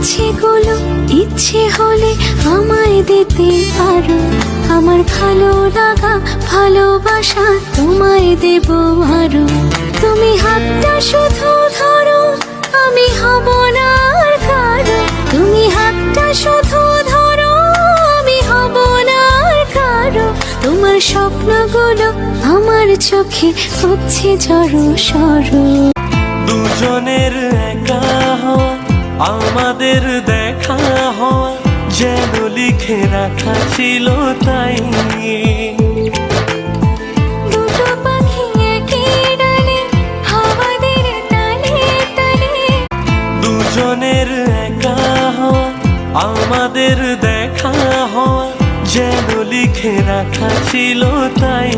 ইচ্ছেগুলো ইচ্ছে হলে আমায় দিতে পারো। আমার ভালো লাগা ভালোবাসা তোমায় দেব আরো। তুমি হাতটা শুধু ধরো, আমি হব না আর কারো। তুমি হাতটা শুধু ধরো, আমি হব না আর কারো। তোমার স্বপ্নগুলো আমার চোখে পড়ছে জড়ো সরো। দুজনের একা হওয়া, আমাদের দেখা হওয়া যেন লিখে রাখা ছিল তাই। দুটো পাখি একই ডালে, হাওয়াদের টানে টানে। দুজনের একা হওয়া, আমাদের দেখা হওয়া যেন লিখে রাখা ছিল তাই।